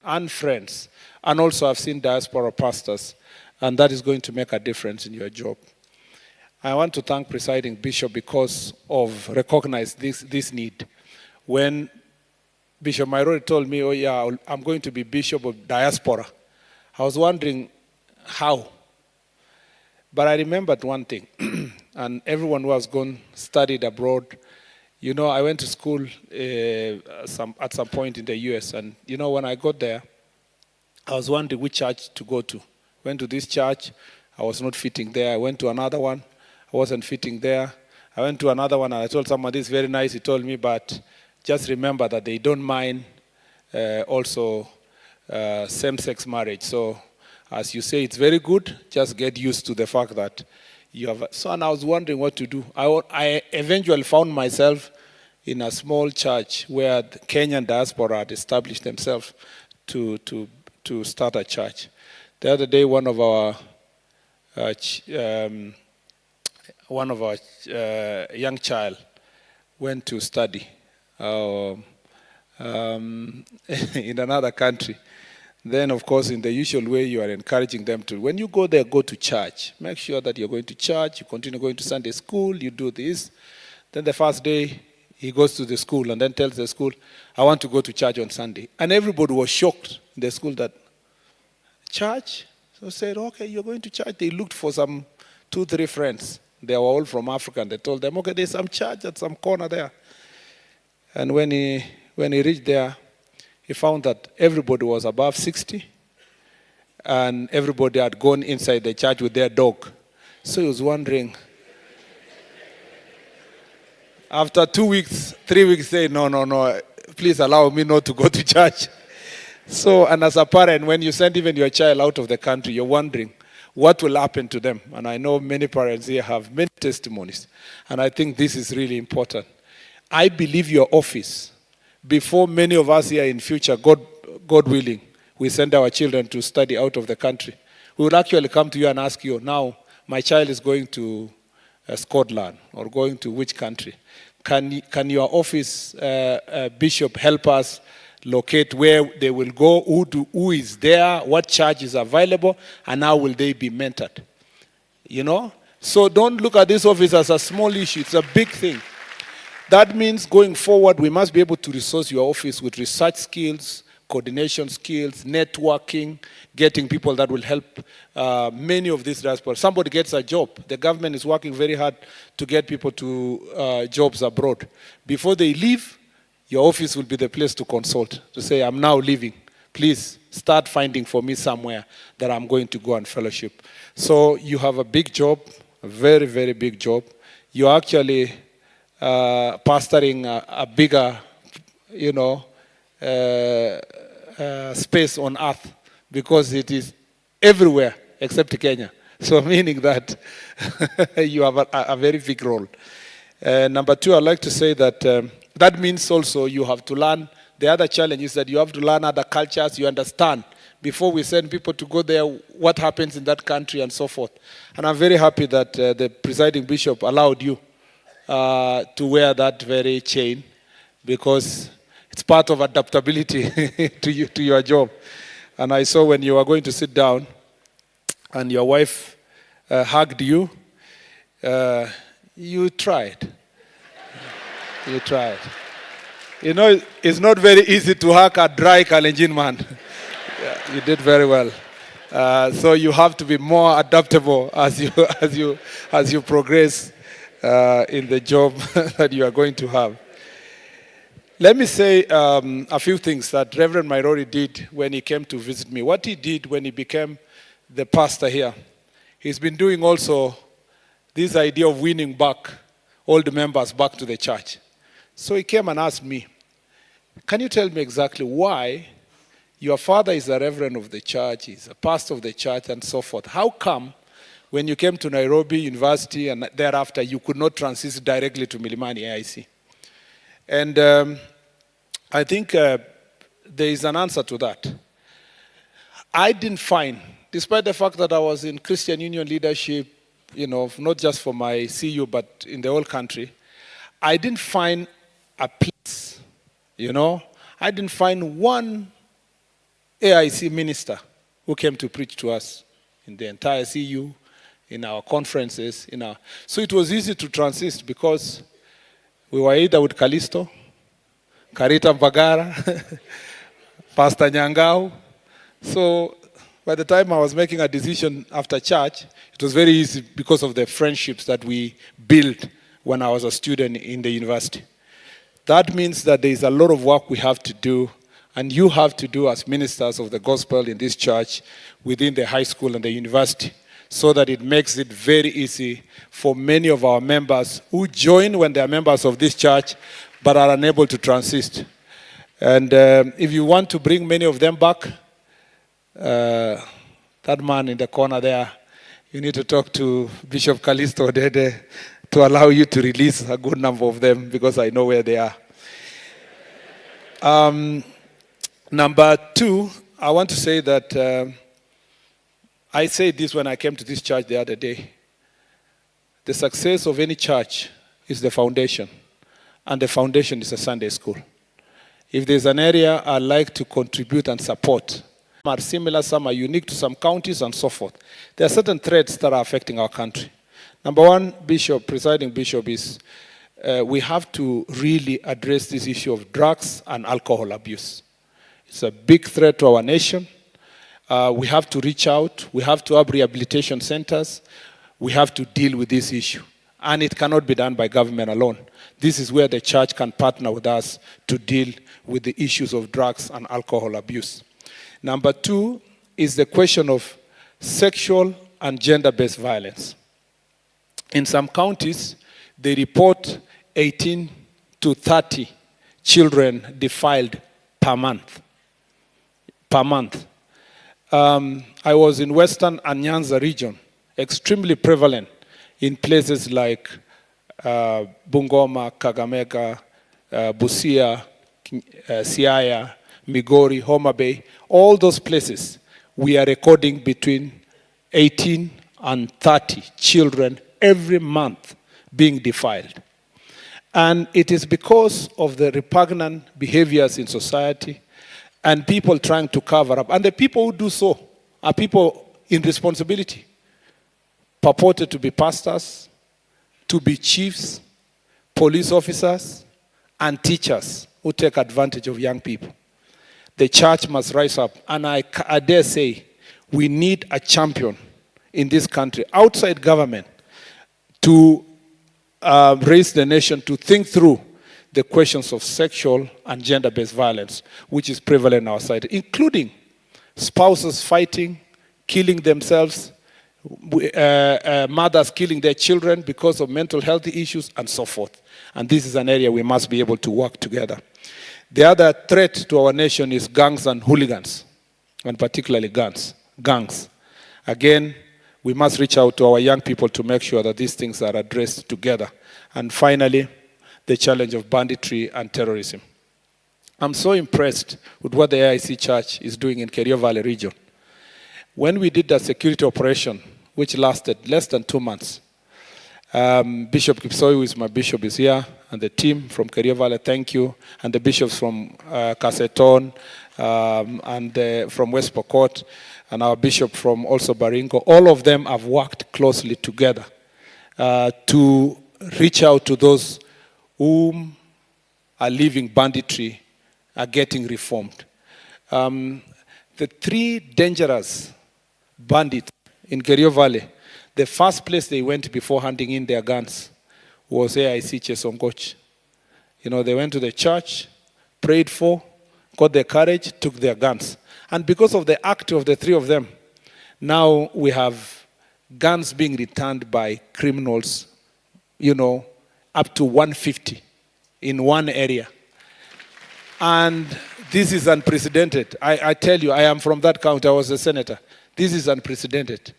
and friends. And also I've seen diaspora pastors, and that is going to make a difference in your job. I want to thank Presiding Bishop because of recognize this need. When Bishop Mairori told me, oh yeah, I'm going to be Bishop of Diaspora, I was wondering how. But I remembered one thing, and everyone who has gone, studied abroad, you know, I went to school at some point in the US, and you know, when I got there, I was wondering which church to go to. Went to this church, I was not fitting there. I went to another one, I wasn't fitting there. I went to another one, and I told someone, this is very nice. He told me, but just remember that they don't mind also same-sex marriage. So as you say, it's very good. Just get used to the fact that you have. So, and I was wondering what to do. I eventually found myself in a small church where the Kenyan diaspora had established themselves to start a church. The other day, one of our young child went to study in another country. Then, of course, in the usual way, you are encouraging them to, when you go there, go to church. Make sure that you're going to church, you continue going to Sunday school, you do this. Then the first day, he goes to the school and then tells the school, I want to go to church on Sunday. And everybody was shocked in the school that, church? So said, okay, you're going to church. They looked for some 2-3 friends. They were all from Africa. And they told them, okay, there's some church at some corner there. And when he reached there, he found that everybody was above 60, and everybody had gone inside the church with their dog. So he was wondering, after 2 weeks, 3 weeks, say, no, please allow me not to go to church. So, and as a parent, when you send even your child out of the country, you're wondering what will happen to them. And I know many parents here have many testimonies, and I think this is really important. I believe your office, before many of us here in future, God willing, we send our children to study out of the country, we will actually come to you and ask you, now, my child is going to Scotland or going to which country? Can your office, Bishop, help us locate where they will go, who is there, what church is available, and how will they be mentored? You know? So don't look at this office as a small issue. It's a big thing. That means going forward, we must be able to resource your office with research skills, coordination skills, networking, getting people that will help many of these diaspora. Somebody gets a job. The government is working very hard to get people to jobs abroad. Before they leave, your office will be the place to consult, to say, I'm now leaving. Please start finding for me somewhere that I'm going to go and fellowship. So you have a big job, a very, very big job. You're actually pastoring a bigger, space on earth, because it is everywhere except Kenya. So meaning that you have a very big role. Number two, I'd like to say that that means also you have to learn. The other challenge is that you have to learn other cultures, you understand, before we send people to go there, what happens in that country and so forth. And I'm very happy that the presiding bishop allowed you to wear that very chain, because it's part of adaptability to your job. And I saw when you were going to sit down and your wife hugged you, you tried. You tried. You know, it's not very easy to hug a dry Kalenjin man. Yeah, you did very well. So you have to be more adaptable as you progress in the job that you are going to have. Let me say a few things that Reverend Mairori did when he came to visit me. What he did when he became the pastor here. He's been doing also this idea of winning back old members back to the church. So he came and asked me, can you tell me exactly why your father is a reverend of the church, he's a pastor of the church, and so forth. How come when you came to Nairobi University and thereafter you could not transit directly to Milimani A.I.C? And I think there is an answer to that. I didn't find, despite the fact that I was in Christian Union leadership, not just for my CU, but in the whole country, I didn't find a place, I didn't find one AIC minister who came to preach to us in the entire CU, in our conferences. So it was easy to transist because we were either with Callisto, Karita Mpagara, Pastor Nyangao. So by the time I was making a decision after church, it was very easy because of the friendships that we built when I was a student in the university. That means that there is a lot of work we have to do, and you have to do as ministers of the gospel in this church within the high school and the university, so that it makes it very easy for many of our members who join when they are members of this church but are unable to transist. And if you want to bring many of them back, that man in the corner there, you need to talk to Bishop Callisto Dede to allow you to release a good number of them, because I know where they are. Number two, I want to say that I said this when I came to this church the other day. The success of any church is the foundation, and the foundation is a Sunday school. If there's an area I like to contribute and support, some are similar, some are unique to some counties and so forth. There are certain threats that are affecting our country. Number one, Bishop, presiding Bishop, is we have to really address this issue of drugs and alcohol abuse. It's a big threat to our nation. We have to reach out. We have to have rehabilitation centers. We have to deal with this issue. And it cannot be done by government alone. This is where the church can partner with us to deal with the issues of drugs and alcohol abuse. Number two is the question of sexual and gender-based violence. In some counties, they report 18 to 30 children defiled per month. I was in Western and Nyanza region, extremely prevalent in places like Bungoma, Kakamega, Busia, Siaya, Migori, Homa Bay. All those places, we are recording between 18 and 30 children every month being defiled. And it is because of the repugnant behaviors in society and people trying to cover up. And the people who do so are people in responsibility, purported to be pastors, to be chiefs, police officers, and teachers who take advantage of young people. The church must rise up. And I dare say we need a champion in this country, outside government, to raise the nation to think through the questions of sexual and gender-based violence, which is prevalent in our society, including spouses fighting, killing themselves, mothers killing their children because of mental health issues, and so forth. And this is an area we must be able to work together. The other threat to our nation is gangs and hooligans, and particularly gangs. Again, we must reach out to our young people to make sure that these things are addressed together. And finally, the challenge of banditry and terrorism. I'm so impressed with what the AIC Church is doing in Kerio Valley region. When we did the security operation, which lasted less than 2 months, Bishop Kipsoi, who is my bishop, is here, and the team from Kerio Valley, thank you, and the bishops from Kaseton and from West Pokot, and our bishop from also Baringo. All of them have worked closely together to reach out to those whom are living banditry, are getting reformed. The 3 dangerous bandits in Kerio Valley, the first place they went before handing in their guns was A.I.C. Chesongoch. You know, they went to the church, prayed for, got their courage, took their guns. And because of the act of the 3 of them, now we have guns being returned by criminals, you know, up to 150 in one area. And this is unprecedented. I tell you, I am from that county. I was a senator. This is unprecedented.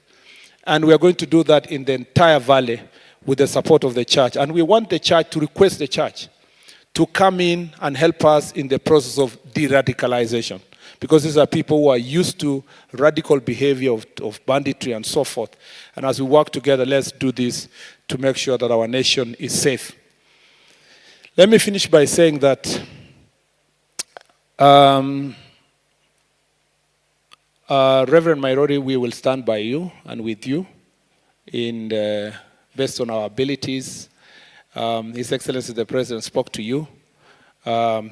And we are going to do that in the entire valley with the support of the church. And we want the church to request the church to come in and help us in the process of de-radicalization. Because these are people who are used to radical behavior of banditry and so forth. And as we work together, let's do this to make sure that our nation is safe. Let me finish by saying that Reverend Mairori, we will stand by you and with you based on our abilities. His Excellency the President spoke to you.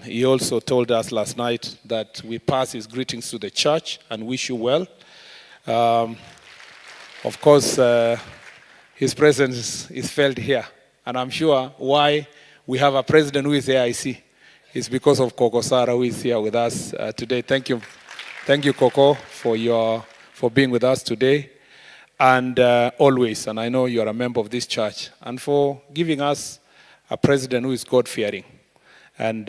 He also told us last night that we pass his greetings to the church and wish you well. Of course, his presence is felt here. And I'm sure why we have a president who is A.I.C. is because of Coco Sara, who is here with us today. Thank you. Thank you, Coco, for being with us today. And always, and I know you are a member of this church, and for giving us a president who is God-fearing and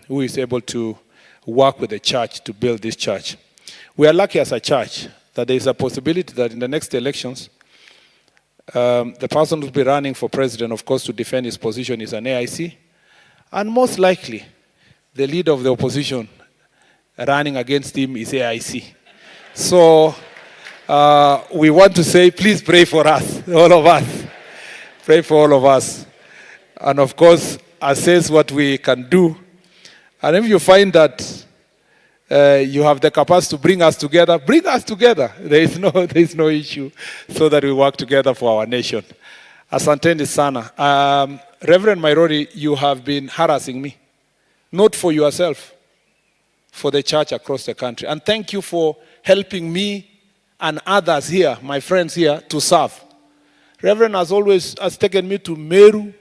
who is able to work with the church to build this church. We are lucky as a church that there is a possibility that in the next elections, the person who will be running for president, of course, to defend his position is an A.I.C. And most likely, the leader of the opposition running against him is A.I.C. So we want to say, please pray for us, all of us. Pray for all of us. And of course, assess what we can do. And if you find that you have the capacity to bring us together, bring us together. There is no issue, so that we work together for our nation. Asanteni sana. Reverend Mairori, you have been harassing me, not for yourself, for the church across the country. And thank you for helping me and others here, my friends here, to serve. Reverend has taken me to Meru.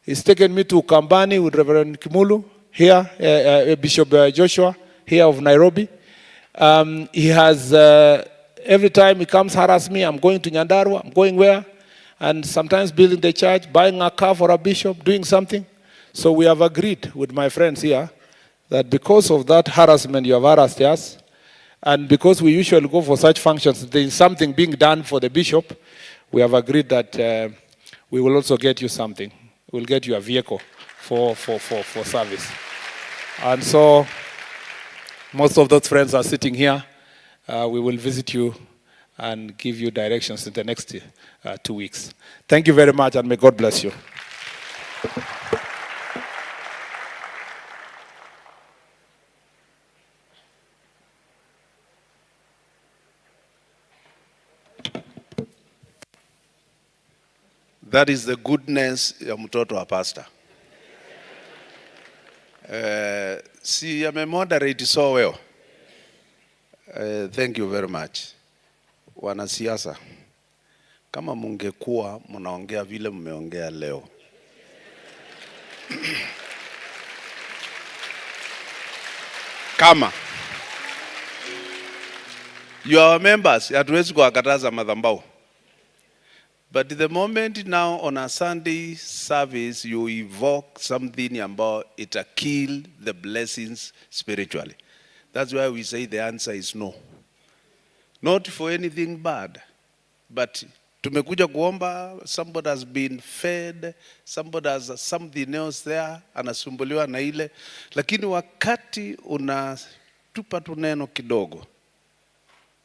He's taken me to Kambani with Reverend Kimulu here, Bishop Joshua here of Nairobi. He has, every time he comes harass me, I'm going to Nyandarua, I'm going where? And sometimes building the church, buying a car for a bishop, doing something. So we have agreed with my friends here that because of that harassment you have harassed us, and because we usually go for such functions, there is something being done for the bishop, we have agreed that we will also get you something. We'll get you a vehicle for service. And so most of those friends are sitting here. We will visit you and give you directions in the next 2 weeks. Thank you very much, and may God bless you. That is the goodness ya mtoto wa pastor. Si moderate so well. Thank you very much. Wanasiasa, kama mungekuwa mnaongea vile mmeongea leo. Kama you are members, hatuwezi kuwakataza madhabahu. But the moment now on a Sunday service, you evoke something about it to kill the blessings spiritually. That's why we say the answer is no. Not for anything bad, but tumekuja kuomba, somebody has been fed, somebody has something else there, anasumbuliwa na ile. Lakini wakati unatupa tu neno kidogo,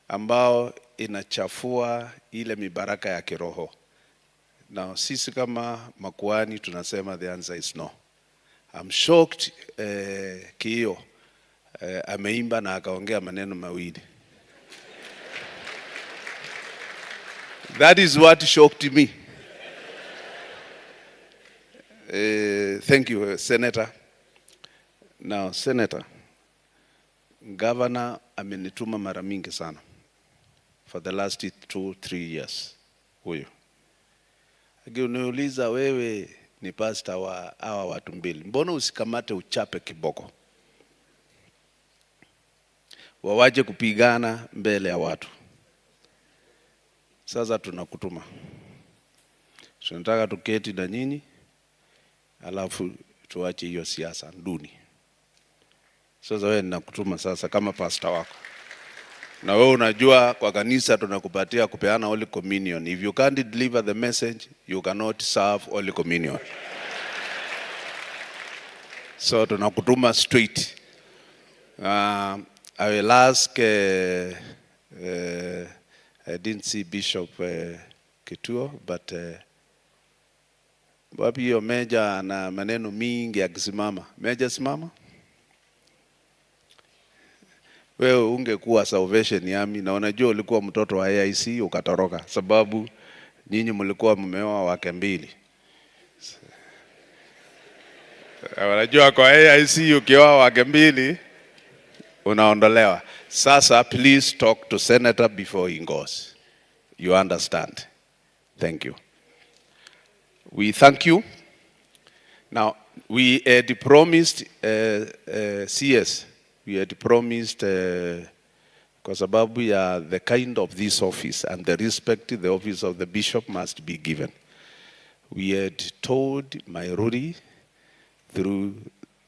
ambao inachafua ile mibaraka ya kiroho. Now sisi kama makuhani tunasema the answer is no. I'm shocked Kio ameimba na akaongea maneno mawili. That is what shocked me. Thank you, Senator. Now, Senator, Governor amenituma mara mingi sana for the last 2-3 years. Huyo. Akiniuliza, wewe ni pastor wa hawa watu mbili, mbona usikamate uchape kiboko? Wawaje kupigana mbele ya watu. Sasa tunakutuma. Tunataka tuketi na nyinyi, alafu tuache hiyo siasa nduni. Sasa wewe ninakutuma sasa kama pastor wako. Na wewe unajua kwa kanisa tunakupatia kupeana Holy Communion. If you can't deliver the message, you cannot serve Holy Communion. So tunakutuma straight. I will ask, I didn't see Bishop Kituo, but wapi hiyo meja na maneno mingi akisimama. Meja simama. wewe ungekuwa Salvation Army na unajua ulikuwa mtoto wa A.I.C ukatoroka sababu nyinyi mlikuwa mmeoa wake mbili. Unajua kwa A.I.C ukioa wake mbili unaondolewa. Sasa please talk to senator before he goes. You understand? Thank you. We thank you. Now, we had promised CS, we had promised kwa sababu ya the kind of this office and the respect the office of the bishop must be given. We had told Mairori through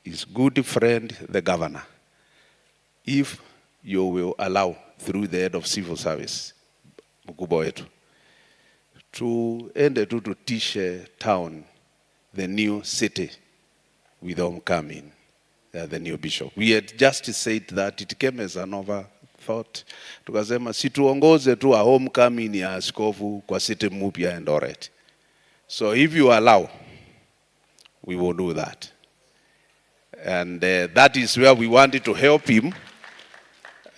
his good friend, the governor, if you will allow through the head of civil service, mkubwa wetu, tuende tu tutishe town the new city with homecoming, the new bishop. We had just said that, it came as an overthought. Tukasema situongoze tu a homecoming ya askofu kwa city mpya Eldoret. So if you allow, we will do that. And that is where we wanted to help him.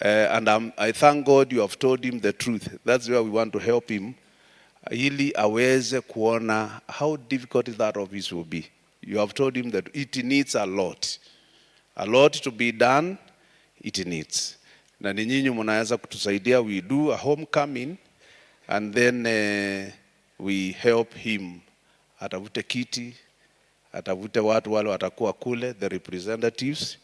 And I thank God you have told him the truth. That's where we want to help him. Ili aweze kuona how difficult that office will be. You have told him that it needs a lot to be done. It needs. Na nyinyi mnaweza kutusaidia. We do a homecoming and then we help him. Atavute kiti, atavute watu wale watakuwa kule, the representatives.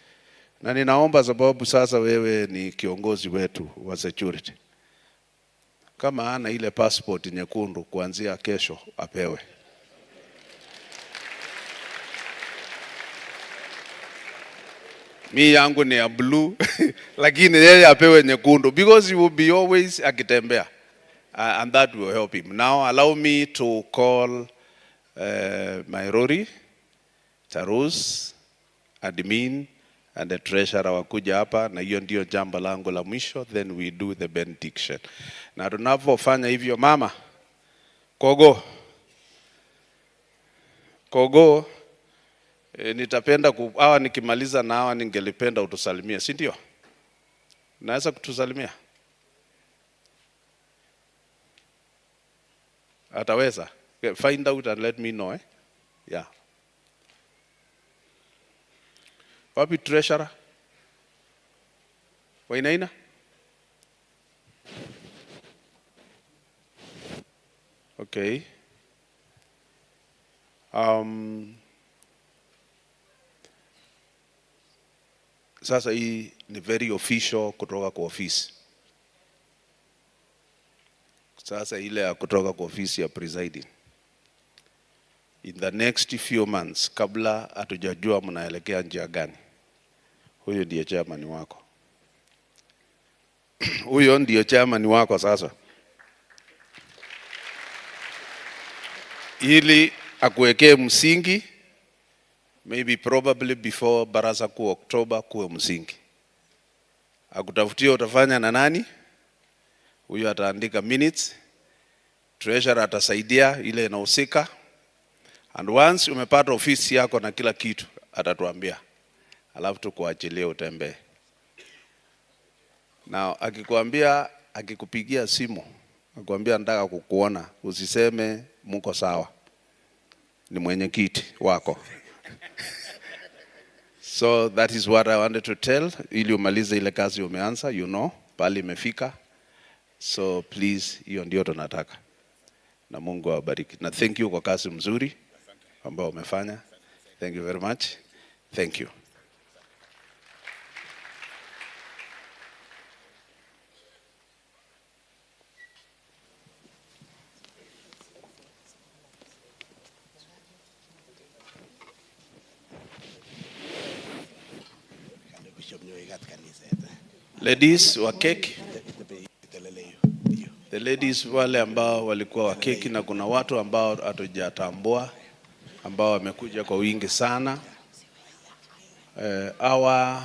Na ninaomba sababu sasa wewe ni kiongozi wetu wa security. Kama ana ile passport nyekundu kuanzia kesho apewe. Mi yangu ni ya blue lakini yeye apewe nyekundu because he will be always akitembea and that will help him. Now allow me to call Mairori, Tarus, admin and the treasurer wakuja hapa, na hiyo ndio jambo langu la mwisho, then we do the benediction. Na tunapofanya hivyo mama Kogo nitapenda hawa nikimaliza na hawa ningelipenda utusalimia, si ndio? Naweza kutusalimia? Ataweza? Find out and let me know, Yeah. Wapi treasurer? Wainaina? Okay. Sasa hii ni very official kutoka kwa ofisi. Sasa ile ya kutoka kwa ofisi ya presiding. In the next few months, kabla hatujajua mnaelekea njia gani, huyo ndiye chairman wako. Huyo ndiye chairman wako sasa. Ili akuwekee msingi, maybe probably before baraza kuu Oktoba kuwe msingi. Akutafutia utafanya na nani? Huyo ataandika minutes, treasurer atasaidia ile inahusika. And once umepata ofisi yako na kila kitu, atatuambia. Alafu tukuachilie utembee. Na akikwambia, akikupigia simu, akikwambia nataka kukuona, usiseme mko sawa. Ni mwenyekiti wako. So that is what I wanted to tell. Ili umalize ile kazi umeanza, you know, pali imefika. So please, hiyo ndio tunataka. Na Mungu awabariki. Na thank you kwa kazi mzuri ambao umefanya. Thank you very much. Thank you. Ladies wa keki. The ladies wale ambao walikuwa wa keki, na kuna watu ambao hatujatambua ambao wamekuja kwa wingi sana. Our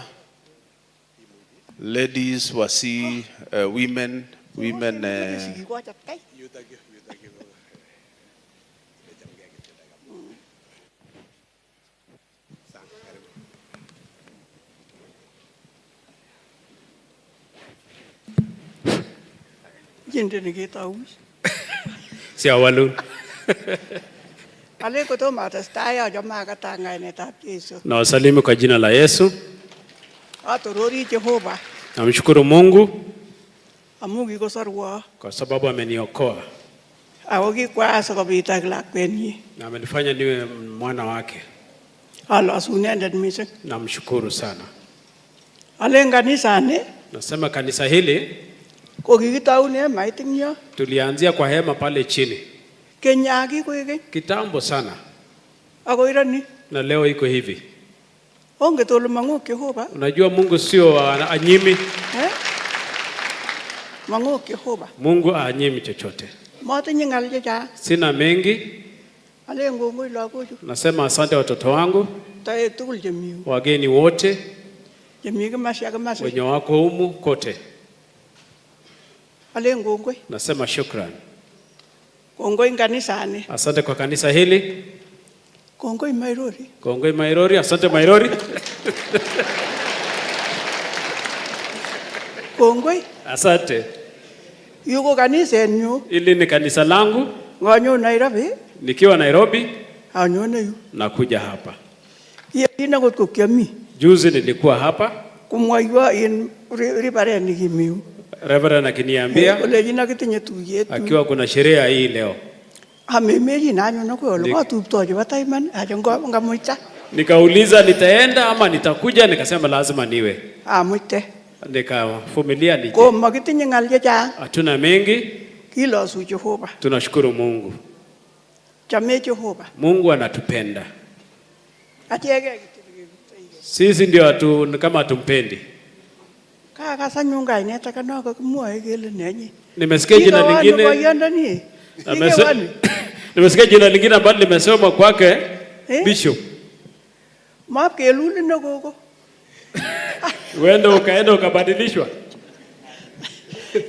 ladies wasi women Jinde ni kita us. Siawalun. Ale ko to matastai ya jamaa katanga ni tap Yesu. Na wasalimu kwa jina la Yesu. Atorori Jehova. Namshukuru Mungu Amugi ko sarwa. kwa sababu ameniokoa Awogi kwa asa ko bita glakweni. na amenifanya niwe mwana wake. Alo asunenda mise. Namshukuru sana. Ale kanisa ne Nasema kanisa hili ko gigitaune maitingyo. tulianzia kwa hema pale chini Kenyagi ko ige. kitambo sana, Ako irani. na leo iko hivi. Onge tolo mangu Jehova. Unajua Mungu sio anyimi. Mangu Jehova. Mungu anyimi chochote. Mata nyingal jaja. Sina mengi. Ale ngongo ilagoju. Nasema asante watoto wangu, Tae tukul jamiu. wageni wote, Jamiu kama masi. wenye wako humu kote. Ale ngongo. Nasema shukrani. Kongo kanisa ne. Asante kwa kanisa hili. Kongo Mairori. Kongo Mairori, asante Mairori. Kongo. Asante. Yuko kanisa enyu. Ili ni kanisa langu. Nganyo Nairobi. Nikiwa Nairobi. Anyo na yu. Nakuja hapa. Ina ko kiami. Juzi nilikuwa hapa. Kumwaiwa in ripare ni kimiu. Reverend akiniambia. Ole jina kitinye tuyetu. Akiwa kuna sherehe hii leo. Amemeji nanyo na ko lo tuptoje bataiman ajongo ngamuita. Nikauliza nitaenda ama nitakuja, nikasema lazima niwe. Amuite. Nikavumilia nije. Ko makitinye ngal jaja. Hatuna mengi. Kilo su Jehova. Tunashukuru Mungu. Chame Jehova. Mungu anatupenda. Achege Sisi ndio watu kama hatumpendi. Kaka sanyunga ineta kanoko kumwa gele nenye. Nimesikia jina lingine. Nimesikia jina lingine ambalo limesoma kwake Bishop. Map keluli na gogo. Wenda ukaenda ukabadilishwa.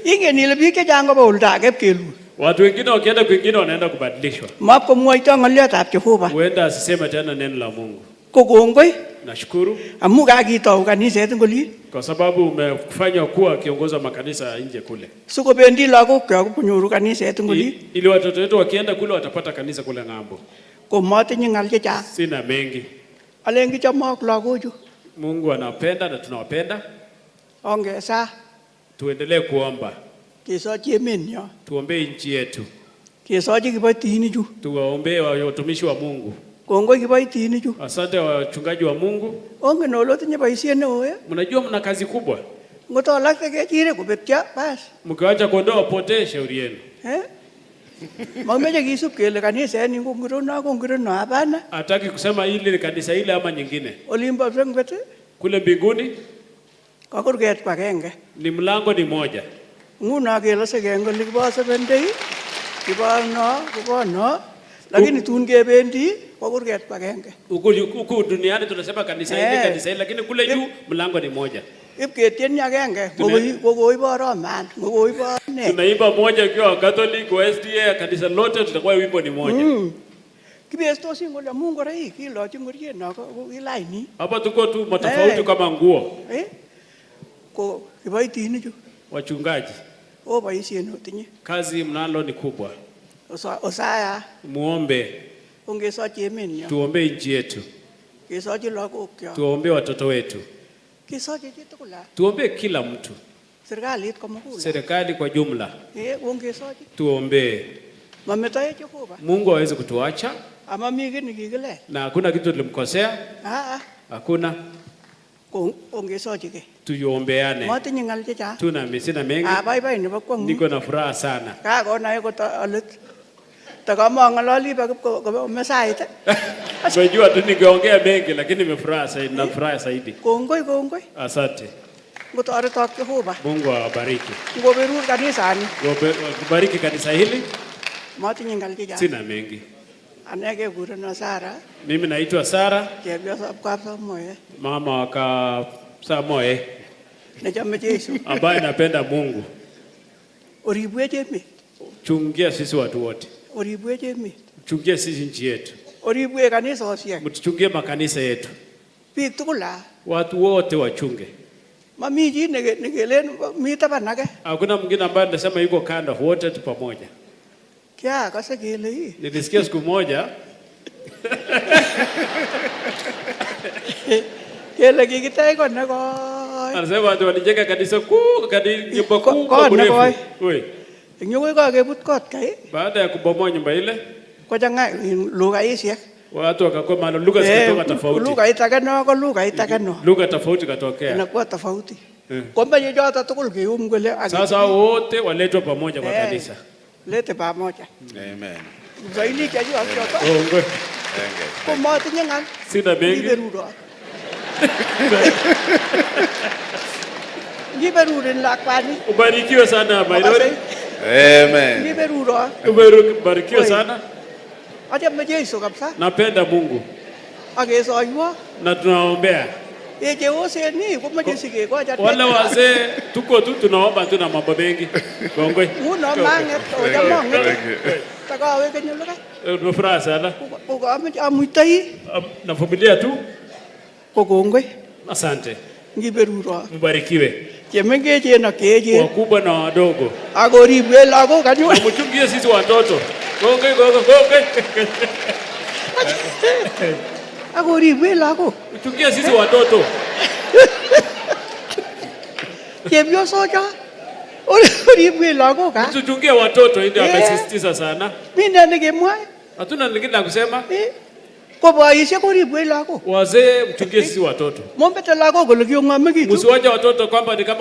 Inge nilibike jango ba ulda gep kelu. Watu wengine wakienda kwingine wanaenda kubadilishwa. Map ko muaita ngalia tap Jehova. Wenda asiseme tena neno la Mungu. Kokongoi. Nashukuru. Amuga gito kanisa yetu ngoli. Kwa sababu umefanywa kuwa kiongozi wa makanisa nje kule. Suko bendi lago kwa kunyuru kanisa yetu ngoli. Ili watoto wetu wakienda kule watapata kanisa kule ng'ambo. Ko mate nyingal jaja. Sina mengi. Alengi chama lago ju. Mungu anapenda na tunawapenda. Ongeza. Tuendelee kuomba. Kisa chemenyo. Tuombee nchi yetu. Kisa jikipatini ju. Tuwaombee watumishi wa Mungu. Kongo kipatini ju. Asante wachungaji wa Mungu. Onge nolo tinye paisiene oe. Mnajua mna kazi kubwa. Ngoto lakte kechire kupetya basi. Mkiacha kuondoa potee shauri yenu. Mameje kisup kele kanisa ni ngiro na hapana. Hataki kusema hili ni kanisa ile ama nyingine. Olimba pete. Kule mbinguni Kakurget pakenge. ni mlango ni moja. Nguna kele segengo likiba sebendei. Kiba no. Lakini tunge bendi kakurget pakenge. Huku duniani tunasema kanisa hili lakini kule juu mlango ni moja. Ipketien agenge gogoibo roman gogoibo ne. Tunaimba moja kwa Catholic wa SDA kanisa lote tutakuwa wimbo ni moja. Kibesto singola Mungu rai kilo chingurie na ilaini. Hapa tuko tu matofauti kama nguo. Ko kibaitini ju. Wachungaji. Baisieno tinye. Kazi mnalo ni kubwa. Osaya. Muombe. Ongesa chemenyo. Tuombe nchi yetu. Kisa jilo kya. Tuombe watoto wetu. Kisa jitu kula. Tuombe kila mtu. Serikali kama kula. Serikali kwa jumla. Ongesa jitu. Tuombe. Mametaye Jehova. Mungu hawezi kutuacha. Ama migi ni kigele. Na hakuna kitu tulimkosea. Hakuna. Ongesa jike. Tuombeane. Mati nyingal jaja. Tuna sina mengi. Bye ni bakwangu. Niko na furaha sana. Kako na yuko alit. Takama ngalali kwa mesaita. Unajua tu ningeongea mengi lakini nimefuraha zaidi na furaha zaidi. Kongoi. Asante. Ngoto aritok Jehova. Mungu awabariki. Ngoberu kanisa ni. Kubariki kanisa hili. Mati nyingal jaja. Sina mengi. Anege guru na Sara. Mimi naitwa Sara. Kebyo kwa moyo. Mama waka Samoe. Najama Yesu. Ambaye napenda Mungu. Oribwe jemi. Chungia sisi watu wote. Oribwe jemi. Chungia sisi nchi yetu. Oribwe kanisa osia. Mtuchungie makanisa yetu. Piktukula. Watu wote wachunge. Mami ji negelen mi taban ake. Hakuna mwingine ambaye anasema yuko kando, wote tu pamoja. Kya kase kele hii. Nilisikia siku moja Kele kikitai kon na ko. anasema watu walijenga kanisa kuu, nyumba kuu Kon na mrefu. ko. Oi. Nyumba ko kebut kot kai. Baada ya kubomoa nyumba ile, Ko janga lugha isiek. watu wakakuwa maana lugha zikatoka tofauti. Lugha itagano ko lugha itagano. Lugha tofauti katokea. Inakuwa tofauti. Kwamba yote tukul kium kule. Sasa wote waletwa pamoja kwa kanisa. Lete pamoja. Amen. Zaidi kaju akitoka. Ongwe. Ko mati nyangan. Sina mengi. Giberurin lakwani. Ubarikiwe sana Mairori. Amen. Giberuro. Ubarikiwe sana. Acha mjeso kabisa. Napenda Mungu. Ageso aywa. Na tunaombea. Eje ose ni kwa majisike kwa acha. Wale wazee tuko tu tunaomba tu na mambo mengi. Ongwe. Uno mange oja mange. Taka wewe kenyoloka. Nafurahi sana. Uko amuitai. Na familia tu. Kokongwe. Asante. Giberuro. Mbarikiwe. Chemenge na keje. Wakubwa na wadogo. Agoribwe lago kanyo. Mchungie sisi watoto. Ongwe. Agoribwe lago. Mchungie sisi watoto. Chemyo soja. Oribwe lago ka. Tuchungie watoto ndio amesisitiza sana. Mimi ngemwa. Hatuna lingine la kusema. Kwa baisha koribwe lago. Wazee mchungie sisi watoto. Mombe lago golo kiongame kitu. Msiwaje watoto kwamba ni kama